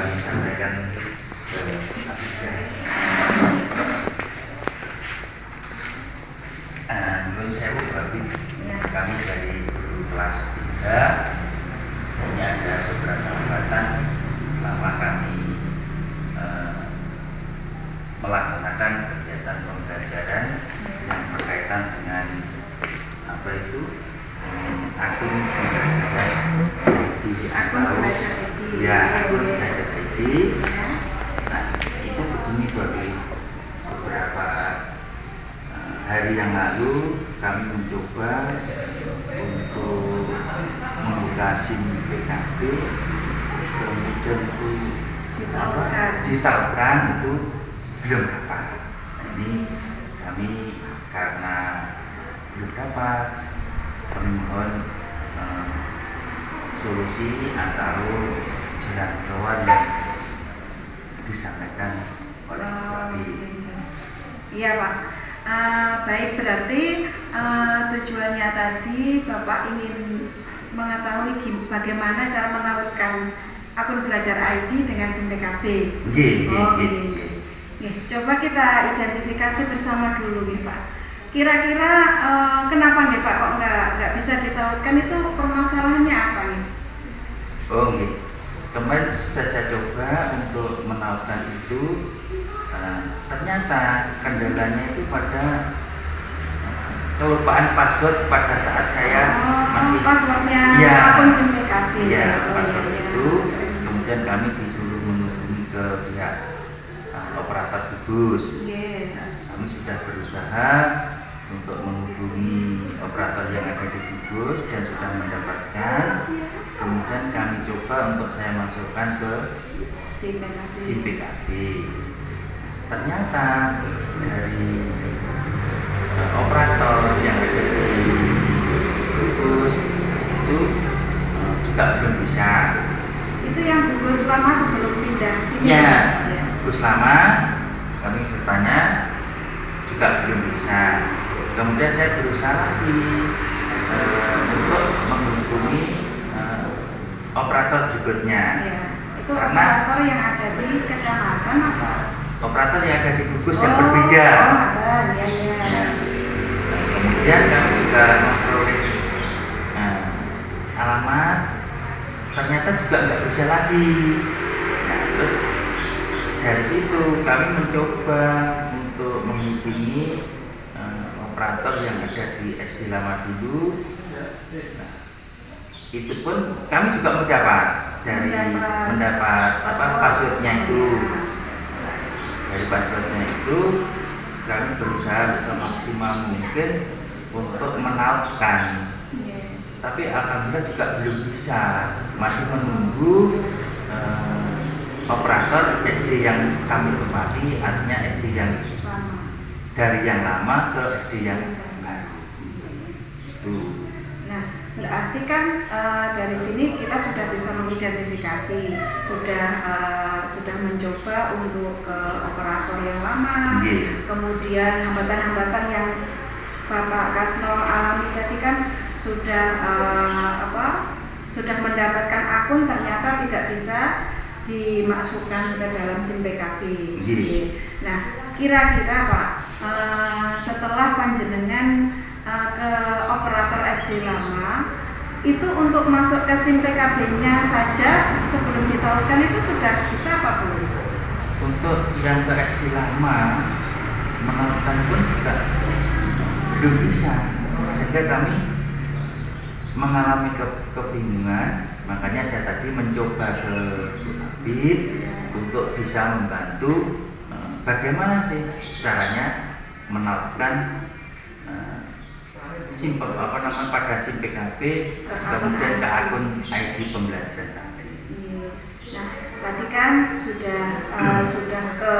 kami sampaikan ke asisten. Menurut saya Bapak, kami dari guru kelas 3 ini ada beberapa hambatan selama kami melaksanakan kegiatan pembelajaran yang berkaitan dengan apa itu akun pembelajaran di atau ya akun belajar ID. Nah itu begini bagi beberapa hari yang lalu kami mencoba untuk membuka SIM PKB, kemudian itu ditawarkan itu belum dapat. Ini kami karena belum dapat, kami mohon solusi atau jalan keluar yang disampaikan oleh Bapak. Iya Pak. Baik, berarti tujuannya tadi Bapak ingin mengetahui bagaimana cara menautkan akun belajar ID dengan SIM PKB. Coba kita identifikasi bersama dulu nih Pak. Kira-kira kenapa nih Pak kok nggak bisa ditautkan, itu permasalahannya apa nih? Kemarin sudah saya coba untuk menautkan itu. Ternyata kendalanya itu pada kelupaan password pada saat saya masih passwordnya akun SIM PKB. Password itu kemudian kami disuruh menghubungi ke pihak operator gugus. Kami sudah berusaha untuk menghubungi operator yang ada di gugus dan sudah mendapatkan. Kemudian kami coba untuk saya masukkan ke SIM PKB. Ternyata dari operator yang ada di gugus itu juga belum bisa. Itu yang gugus lama sebelum pindah sini? Ya, gugus lama kami bertanya juga belum bisa. Kemudian saya berusaha lagi untuk menghubungi operator berikutnya. Itu karena operator yang ada di kecamatan apa? Operator yang ada di gugus yang berbeda. Kemudian kami juga memperoleh alamat, ternyata juga nggak bisa lagi. Nah, terus dari situ kami mencoba untuk menghubungi operator yang ada di SD lama dulu. Nah, itu pun kami juga mendapat passwordnya itu. Dari passwordnya itu kami berusaha semaksimal mungkin untuk menautkan, tapi alhamdulillah juga belum bisa, masih menunggu operator SD yang kami tempati, artinya SD yang dari yang lama ke SD yang baru. Nah, berarti kan dari sini kita sudah bisa mengidentifikasi, sudah mencoba untuk ke operator yang lama, kemudian hambatan-hambatan yang Bapak Kasno alami tadi kan sudah sudah mendapatkan akun, ternyata tidak bisa dimasukkan ke dalam SIM PKB. Nah, kira-kira Pak, setelah panjenengan ke operator SD lama, itu untuk masuk ke SIM PKB-nya saja sebelum ditautkan itu sudah bisa apa belum? Untuk yang ke SD lama menautkan pun juga belum bisa, sehingga kami mengalami kebingungan. Makanya saya tadi mencoba ke Bu Abid untuk bisa membantu bagaimana sih caranya menautkan pada SIM PKB kemudian ke akun ID pembelajaran tadi. Nah, tadi kan sudah ke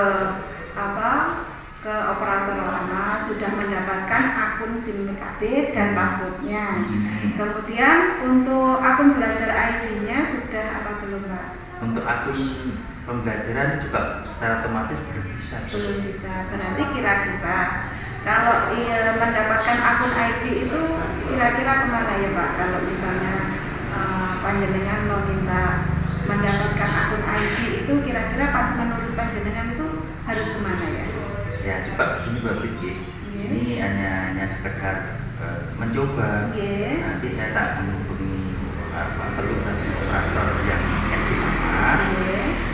operator lama, sudah mendapatkan akun SIM PKB dan passwordnya. Kemudian untuk akun belajar ID-nya sudah apa belum Pak? Untuk akun pembelajaran juga secara otomatis belum bisa. Belum bisa. Berarti kira-kira kalau mendapatkan akun ID itu kira-kira kemana ya Pak? Kalau misalnya panjenengan mau minta mendapatkan akun ID itu mboten babit nggih. Ini hanya sekedar mencoba. Nanti saya tak menghubungi petugas operator yang SD lama.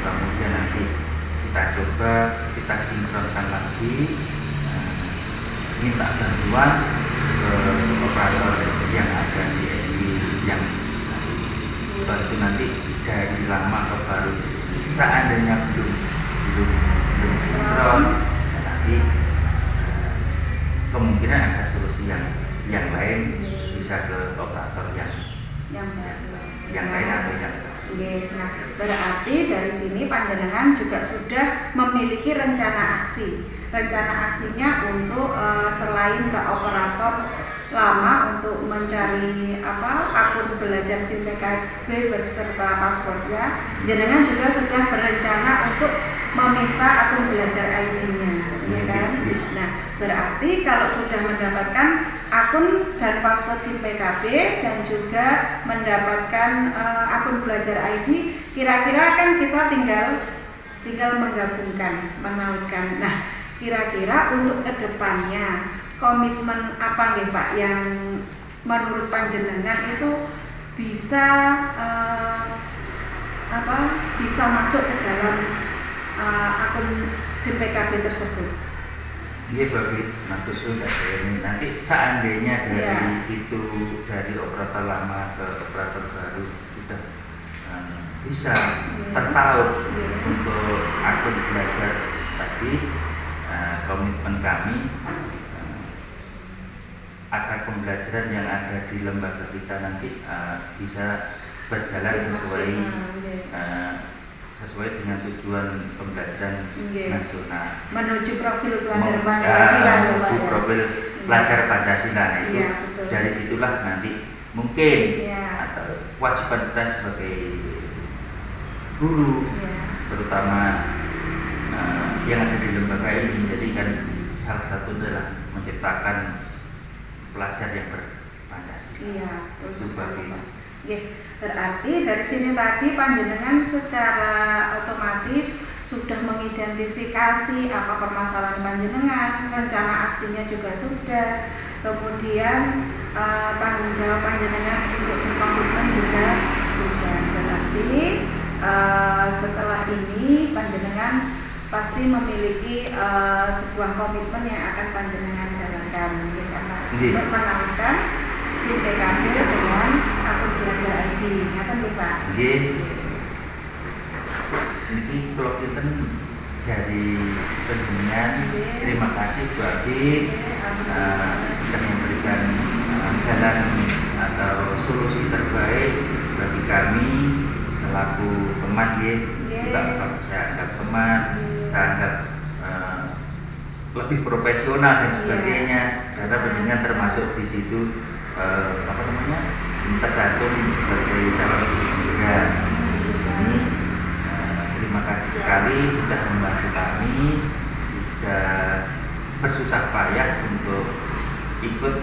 Kemudian nanti kita coba, kita sinkronkan lagi, minta bantuan ke operator yang ada di SD yang baru nanti dari lama ke baru. Seandainya belum sinkron, nanti kemungkinan ada solusi yang lain, bisa ke operator yang lain atau yang nah, berarti dari sini panjenengan juga sudah memiliki rencana aksi. Rencana aksinya untuk selain ke operator lama untuk mencari akun belajar SIM PKB beserta passwordnya, jenengan juga sudah berencana untuk meminta akun belajar ID-nya, ya kan? Nah, berarti kalau sudah mendapatkan akun dan password SIM PKB dan juga mendapatkan akun belajar ID, kira-kira kan kita tinggal menggabungkan, menautkan. Nah, kira-kira untuk kedepannya komitmen apa nggih Pak yang menurut panjenengan itu bisa bisa masuk ke dalam akun SIM PKB tersebut? Iya Babit, matur suwun nanti seandainya dari operator lama ke operator baru sudah bisa tertaut untuk akun belajar tadi, komitmen kami agar pembelajaran yang ada di lembaga kita nanti bisa berjalan sesuai dengan tujuan pembelajaran nasional, menuju profil pelajar Pancasila. Nah, itu dari situlah nanti mungkin atau kewajiban kita sebagai guru, terutama yang ada di lembaga ini, jadi kan salah satu adalah menciptakan pelajar yang berpancasila. Itu bagi berarti dari sini tadi panjenengan secara otomatis sudah mengidentifikasi apa permasalahan panjenengan, rencana aksinya juga sudah, kemudian tanggung jawab panjenengan untuk komitmen juga sudah. Berarti setelah ini panjenengan pasti memiliki sebuah komitmen yang akan panjenengan jalankan, karena menautkan SIM PKB dengan akun belajar ID, ngaten nggih Pak? Nggih. Niki kula kinten dari penjenengan, terima kasih Bu Abi sudah memberikan jalan atau solusi terbaik bagi kami selaku teman juga saya anggap teman, saya anggap lebih profesional dan sebagainya, karena penjenengan termasuk di situ tergantung sebagai calon guru. Ini terima kasih sekali sudah membantu kami, sudah bersusah payah untuk ikut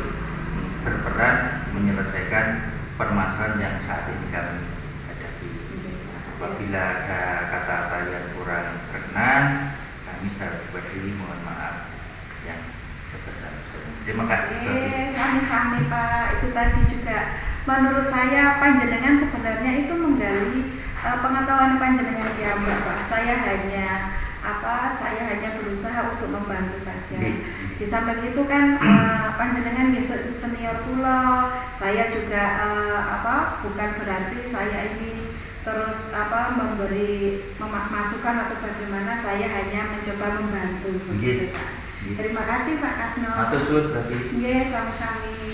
berperan menyelesaikan permasalahan yang saat ini kami hadapi. Apabila ada kata-kata yang kurang berkenan, kami secara pribadi mohon maaf yang sebesar-besarnya. Terima kasih. Sami-sami Pak, itu tadi juga menurut saya panjenengan sebenarnya itu menggali pengetahuan panjenengan ya Pak. Saya hanya berusaha untuk membantu saja. Di samping itu kan panjenengan senior kula, saya juga bukan berarti saya ini terus memberi masukan atau bagaimana, saya hanya mencoba membantu. Pak. Terima kasih Pak Kasno. Matur suwun Babi. Nggih, sami-sami.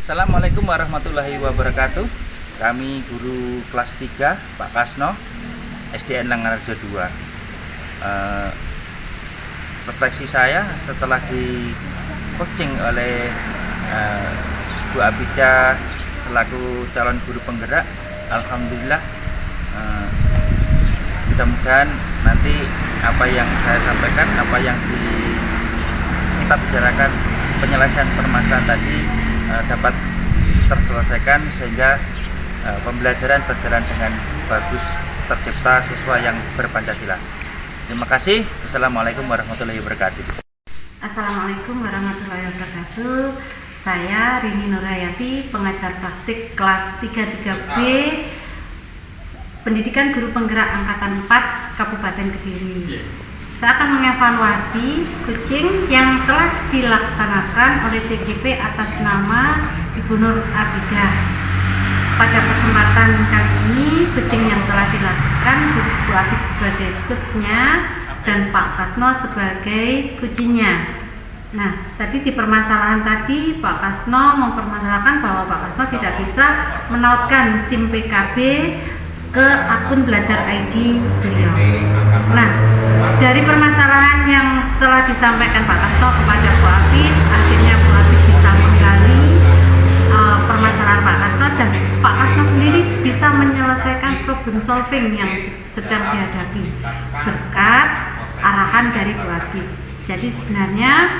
Assalamualaikum warahmatullahi wabarakatuh. Kami guru kelas 3 Pak Kasno, SDN Langarjo 2. Refleksi saya setelah di coaching oleh Bu Abida selaku calon guru penggerak, alhamdulillah mudah-mudahan nanti apa yang saya sampaikan, apa yang kita bicarakan, penyelesaian permasalahan tadi dapat terselesaikan sehingga pembelajaran berjalan dengan bagus, tercipta siswa yang berpancasila. Terima kasih. Wassalamualaikum warahmatullahi wabarakatuh. Assalamualaikum warahmatullahi wabarakatuh. Saya Rini Nurhayati, pengajar praktik kelas 33B Pendidikan Guru Penggerak Angkatan 4 Kabupaten Kediri. Saya akan mengevaluasi kucing yang telah dilaksanakan oleh CGP atas nama Ibu Nur Abidah. Pada kesempatan kali ini, kucing yang telah dilakukan Bu Abid sebagai coachnya dan Pak Kasno sebagai kucingnya. Nah, tadi di permasalahan tadi Pak Kasno mempermasalahkan bahwa Pak Kasno tidak bisa menautkan SIM PKB ke akun Belajar ID beliau. Nah, dari permasalahan yang telah disampaikan Pak Kasno kepada Bu Abid, akhirnya Bu Abid bisa menggali permasalahan Pak Kasno dan Pak Kasno sendiri bisa menyelesaikan problem solving yang sedang dihadapi berkat arahan dari Bu Abid. Jadi sebenarnya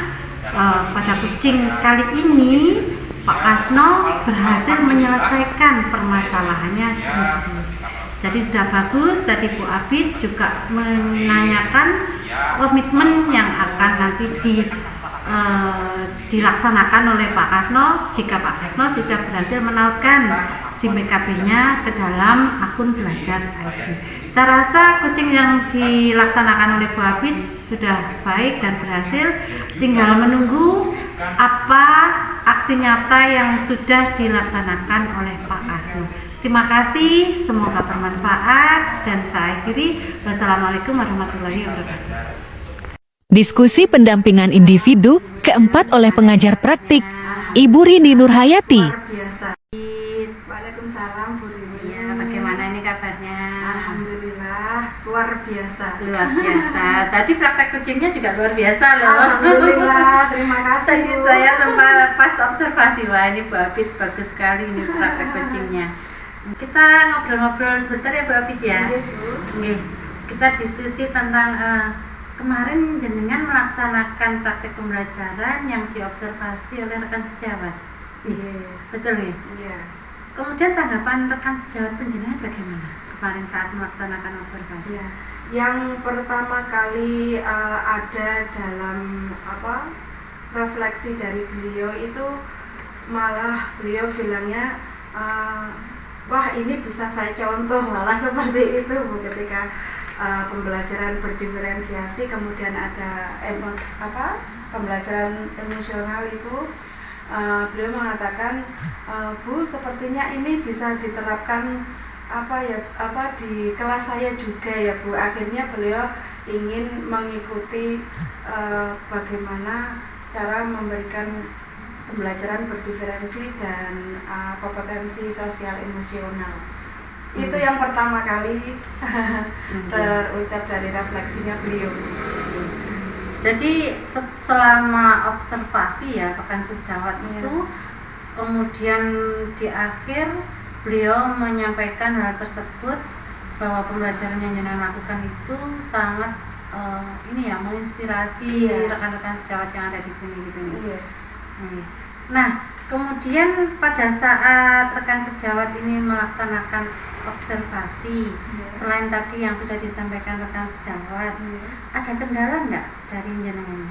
pada kucing kali ini Pak Kasno berhasil menyelesaikan permasalahannya sendiri. Jadi sudah bagus. Tadi Bu Abid juga menanyakan komitmen yang akan nanti dilaksanakan oleh Pak Kasno jika Pak Kasno sudah berhasil menautkan SIM PKB-nya ke dalam akun Belajar ID. Saya rasa kucing yang dilaksanakan oleh Bu Abid sudah baik dan berhasil, tinggal menunggu apa aksi nyata yang sudah dilaksanakan oleh Pak Kasno. Terima kasih, semoga bermanfaat dan saya akhiri. Wassalamualaikum warahmatullahi wabarakatuh. Diskusi pendampingan individu keempat oleh pengajar praktik Ibu Rini Nurhayati. Luar biasa. Waalaikumsalam Bu Rini. Ya, bagaimana ini kabarnya? Alhamdulillah, luar biasa. Luar biasa. Tadi praktek kucingnya juga luar biasa loh. Alhamdulillah, terima kasih. Tadi Bu. saya sempat pas observasi, wah ini Bu Abid bagus sekali ini praktek kucingnya. Kita ngobrol-ngobrol sebentar ya Bu Abid ya. Oke, kita diskusi tentang kemarin jenengan melaksanakan praktek pembelajaran yang diobservasi oleh rekan sejawat. Betul ya? Iya. Kemudian tanggapan rekan sejawat penjenengan bagaimana kemarin saat melaksanakan observasi? Ya. Yang pertama kali ada dalam refleksi dari beliau itu malah beliau bilangnya wah ini bisa saya contoh, malah seperti itu Bu, ketika pembelajaran berdiferensiasi kemudian ada pembelajaran emosional itu beliau mengatakan Bu sepertinya ini bisa diterapkan di kelas saya juga ya Bu. Akhirnya beliau ingin mengikuti bagaimana cara memberikan pembelajaran berdiferensi dan kompetensi sosial emosional. Itu yang pertama kali terucap dari refleksinya beliau. Jadi selama observasi ya rekan sejawat itu, kemudian di akhir beliau menyampaikan hal tersebut bahwa pembelajaran yang jenengan lakukan itu sangat menginspirasi rekan-rekan sejawat yang ada di sini gitu nih. Nah, kemudian pada saat rekan sejawat ini melaksanakan observasi, selain tadi yang sudah disampaikan rekan sejawat, ada kendala nggak dari jenengan?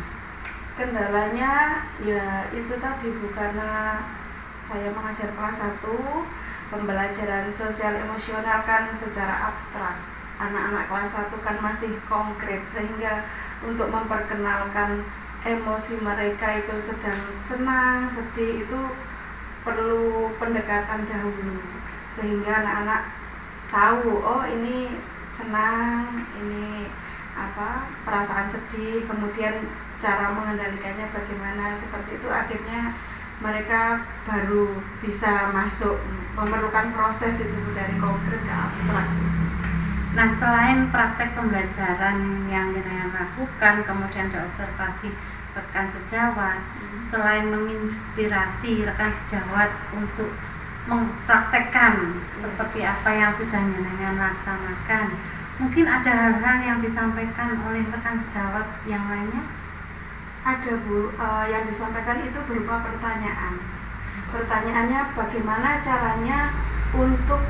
Kendalanya ya itu tadi Bu, karena saya mengajar kelas 1, pembelajaran sosial emosional kan secara abstrak. Anak-anak kelas 1 kan masih konkret, sehingga untuk memperkenalkan emosi mereka itu sedang senang, sedih itu perlu pendekatan dahulu sehingga anak-anak tahu oh ini senang, ini perasaan sedih, kemudian cara mengendalikannya bagaimana, seperti itu akhirnya mereka baru bisa masuk, memerlukan proses itu dari konkret ke abstrak. Nah, selain praktek pembelajaran yang jenengan lakukan, kemudian ada observasi rekan sejawat, selain menginspirasi rekan sejawat untuk mempraktekkan seperti apa yang sudah jenengan laksanakan, mungkin ada hal-hal yang disampaikan oleh rekan sejawat yang lainnya? Ada Bu, yang disampaikan itu berupa pertanyaan. Pertanyaannya bagaimana caranya untuk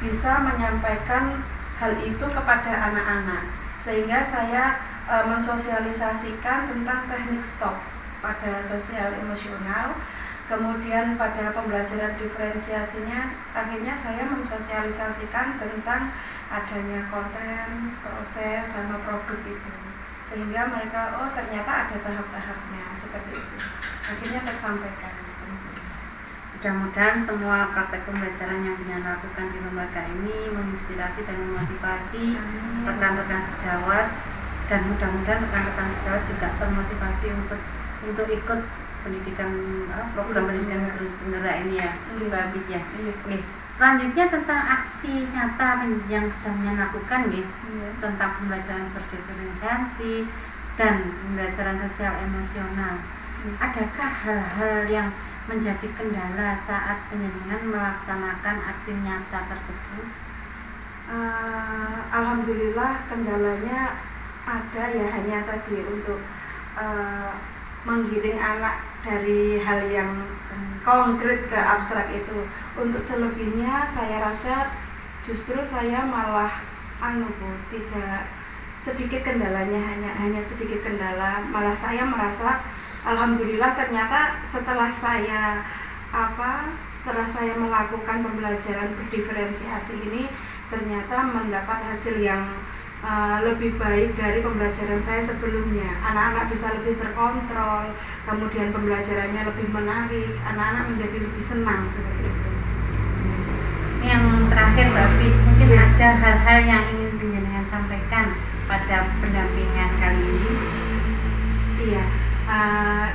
bisa menyampaikan hal itu kepada anak-anak, sehingga saya mensosialisasikan tentang teknik stop pada sosial emosional. Kemudian pada pembelajaran diferensiasinya akhirnya saya mensosialisasikan tentang adanya konten, proses, sama produk itu, sehingga mereka oh ternyata ada tahap-tahapnya seperti itu, akhirnya tersampaikan. Mudah-mudahan semua praktek pembelajaran yang dilakukan di lembaga ini menginspirasi dan memotivasi rekan-rekan sejawat, dan mudah-mudahan rekan-rekan sejawat juga termotivasi untuk ikut pendidikan program pendidikan guru penggerak ini ya, Mbak Abid ya. Oke. Selanjutnya tentang aksi nyata yang sedang lakukan nih, tentang pembelajaran berdiferensiasi dan pembelajaran sosial emosional. Adakah hal-hal yang menjadi kendala saat penjenengan melaksanakan aksi nyata tersebut? Alhamdulillah kendalanya ada ya, hanya tadi untuk menggiring anak dari hal yang konkret ke abstrak itu. Untuk selebihnya saya rasa justru saya malah tidak sedikit kendalanya, hanya sedikit kendala, malah saya merasa alhamdulillah ternyata setelah saya melakukan pembelajaran berdiferensiasi ini ternyata mendapat hasil yang lebih baik dari pembelajaran saya sebelumnya. Anak-anak bisa lebih terkontrol, kemudian pembelajarannya lebih menarik, anak-anak menjadi lebih senang seperti itu. Yang terakhir Mbak Abid, mungkin ada hal-hal yang ingin penjenengan sampaikan pada pendampingan kali ini? Iya,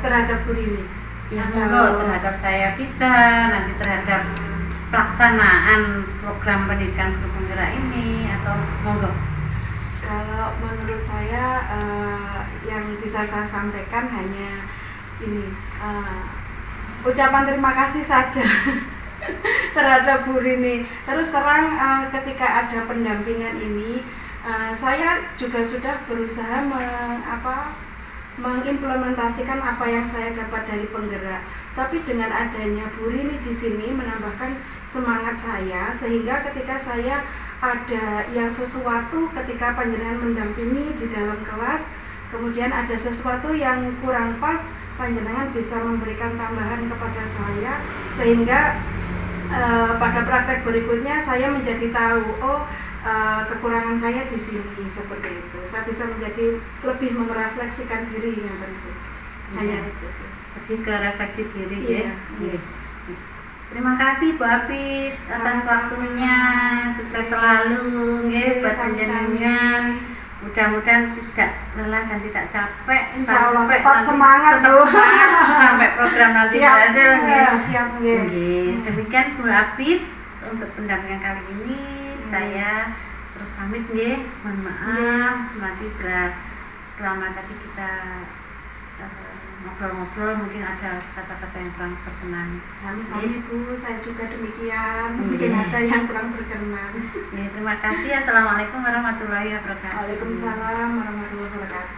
terhadap guru ini. Ya, monggo, terhadap saya bisa, nanti terhadap pelaksanaan program pendidikan guru penggerak ini, atau monggo. Kalau menurut saya yang bisa saya sampaikan hanya ini, ucapan terima kasih saja terhadap Bu Rini. Terus terang ketika ada pendampingan ini, saya juga sudah berusaha mengimplementasikan apa yang saya dapat dari penggerak. Tapi dengan adanya Bu Rini di sini menambahkan semangat saya, sehingga ketika saya ada yang sesuatu ketika panjenengan mendampingi di dalam kelas, kemudian ada sesuatu yang kurang pas, panjenengan bisa memberikan tambahan kepada saya, sehingga pada praktek berikutnya saya menjadi tahu kekurangan saya di sini, seperti itu. Saya bisa menjadi lebih merefleksikan diri yang tentu. Hanya itu. Lebih ke refleksi diri Iya. ya. Terima kasih Bu Abid atas waktunya, sukses selalu nggih buat panjenengan. Mudah-mudahan tidak lelah dan tidak capek. Insya Allah tetap semangat sampai program nanti berhasil nggih. Siap nggih. Demikian Bu Abid untuk pendampingan kali ini. Saya terus pamit nggih. Mohon maaf nanti selama tadi kita ngobrol-ngobrol mungkin ada kata-kata yang kurang berkenan. Sami-sami Bu, saya juga demikian. Mungkin ada yang kurang berkenan. Terima kasih. Assalamualaikum warahmatullahi wabarakatuh. Waalaikumsalam warahmatullahi wabarakatuh.